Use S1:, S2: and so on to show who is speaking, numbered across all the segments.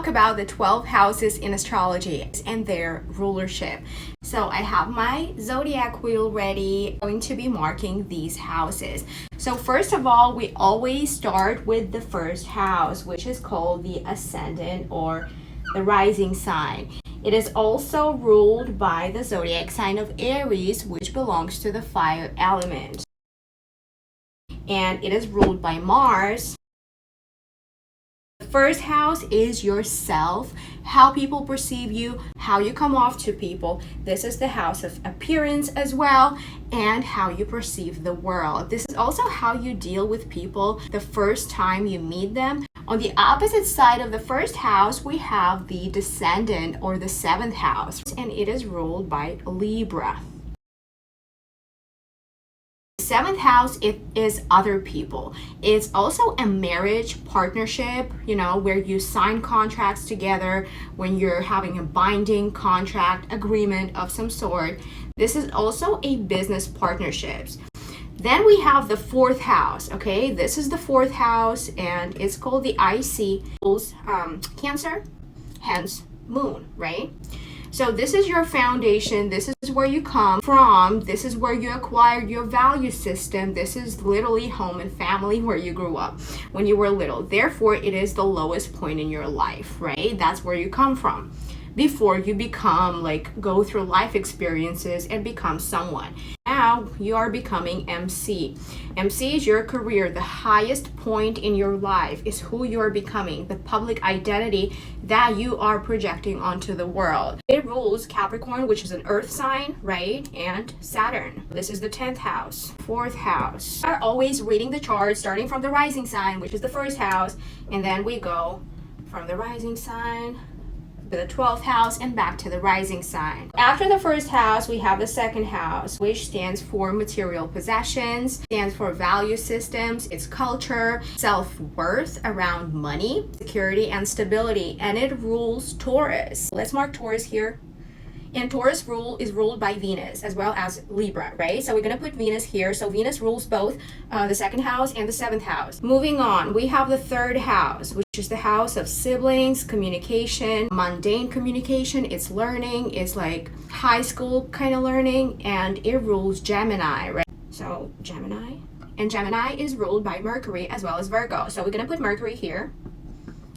S1: talk about the 12 houses in astrology and their rulership. So I have my zodiac wheel ready. I'm going to be marking these houses. So first of all, we always start with the first house, which is called the ascendant or the rising sign. It is also ruled by the zodiac sign of Aries, which belongs to the fire element. And it is ruled by Mars. The first house is yourself, how people perceive you, how you come off to people. This is the house of appearance as well, and how you perceive the world. This is also how you deal with people the first time you meet them. On the opposite side of the first house, we have the descendant or the seventh house, and it is ruled by Libra. Seventh house, it is other people. It's also a marriage partnership, where you sign contracts together, when you're having a binding contract agreement of some sort. This is also a business partnerships. Then we have the fourth house. Okay, this is the fourth house, and it's called the IC, Cancer, hence moon, right? So this is your foundation. This is where you come from. This is where you acquired your value system. This is literally home and family, where you grew up when you were little. Therefore, it is the lowest point in your life, right? That's where you come from before you become go through life experiences and become someone. Now you are becoming MC. MC is your career. The highest point in your life is who you are becoming, the public identity that you are projecting onto the world. It rules Capricorn, which is an earth sign, right? And Saturn. This is the 10th house, 4th house. We are always reading the chart starting from the rising sign, which is the first house, and then we go from the rising sign to the 12th house and back to the rising sign. After the first house, we have the second house, which stands for material possessions, stands for value systems, it's culture, self-worth around money, security, and stability, and it rules Taurus. Let's mark Taurus here. And Taurus is ruled by Venus as well as Libra, right? So we're going to put Venus here. So Venus rules both the second house and the seventh house. Moving on, we have the third house, which is the house of siblings, communication, mundane communication. It's learning. It's like high school kind of learning, and it rules Gemini, right? So Gemini. And Gemini is ruled by Mercury as well as Virgo. So we're going to put Mercury here.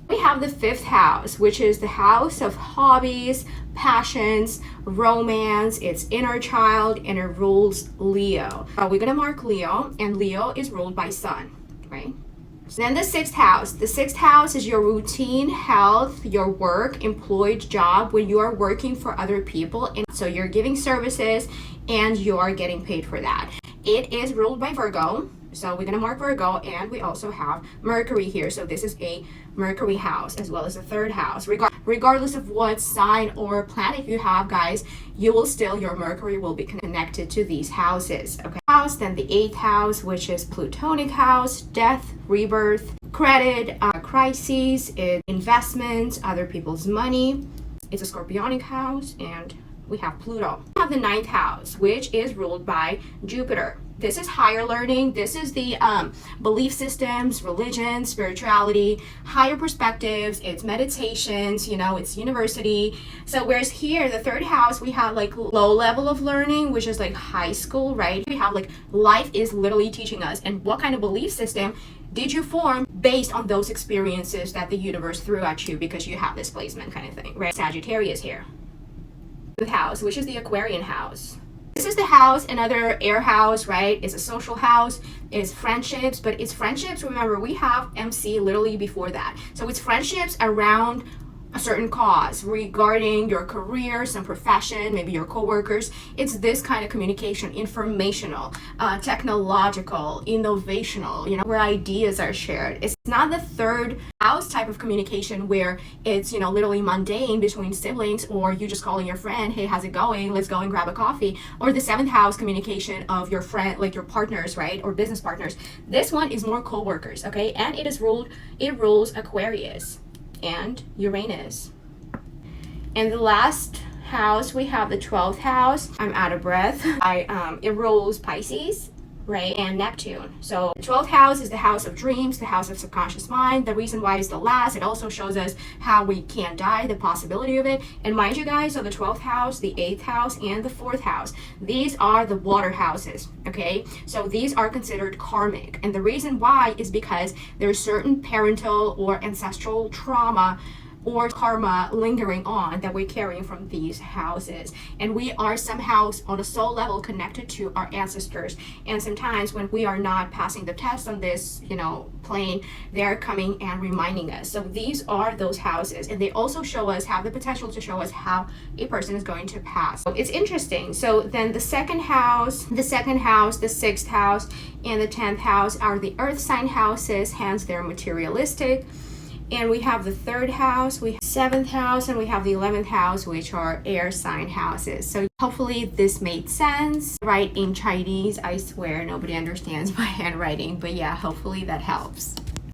S1: We have the fifth house, which is the house of hobbies, passions, romance, it's inner child, and it rules Leo. We're going to mark Leo, and Leo is ruled by Sun, right? Then the sixth house. The sixth house is your routine, health, your work, employed job, when you are working for other people. And so you're giving services and you are getting paid for that. It is ruled by Virgo. So we're going to mark Virgo, and we also have Mercury here. So this is a Mercury house as well as the third house. Regardless of what sign or planet you have, guys, your Mercury will be connected to these houses. Okay. House, then the eighth house, which is Plutonic house, death, rebirth, credit, crises, investments, other people's money. It's a Scorpionic house, and we have Pluto. We have the ninth house, which is ruled by Jupiter. This is higher learning. This is the belief systems, religion, spirituality, higher perspectives. It's meditations, it's university. So whereas here, the third house, we have low level of learning, which is high school, right? We have life is literally teaching us, and what kind of belief system did you form based on those experiences that the universe threw at you because you have this placement kind of thing, right? Sagittarius here. The house, which is the Aquarian house. This is the house, another air house, right? It's a social house, it's friendships, but it's friendships. Remember, we have MC literally before that. So it's friendships around a certain cause regarding your career, some profession, maybe your coworkers. It's this kind of communication, informational, technological, innovational, where ideas are shared. It's not the third house type of communication where it's, literally mundane between siblings, or you just calling your friend, hey, how's it going? Let's go and grab a coffee. Or the seventh house communication of your friend, your partners, right? Or business partners. This one is more coworkers, okay? And it rules Aquarius and Uranus. And the last house, we have the 12th house. I'm out of breath. It rules Pisces, right? And Neptune. So the 12th house is the house of dreams, the house of subconscious mind. The reason why it's the last, it also shows us how we can die, the possibility of it. And mind you guys, so the 12th house, the 8th house, and the 4th house, these are the water houses, okay? So these are considered karmic. And the reason why is because there's certain parental or ancestral trauma or karma lingering on that we're carrying from these houses, and we are somehow on a soul level connected to our ancestors. And sometimes when we are not passing the test on this plane, they're coming and reminding us. So these are those houses, and they also show us, have the potential to show us how a person is going to pass. So it's interesting. So then the second house, the 6th house, and the 10th house are the earth sign houses, hence they're materialistic. And we have the 3rd house, we have 7th house, and we have the 11th house, which are air sign houses. So hopefully this made sense. Write in Chinese. I swear nobody understands my handwriting, but yeah, hopefully that helps.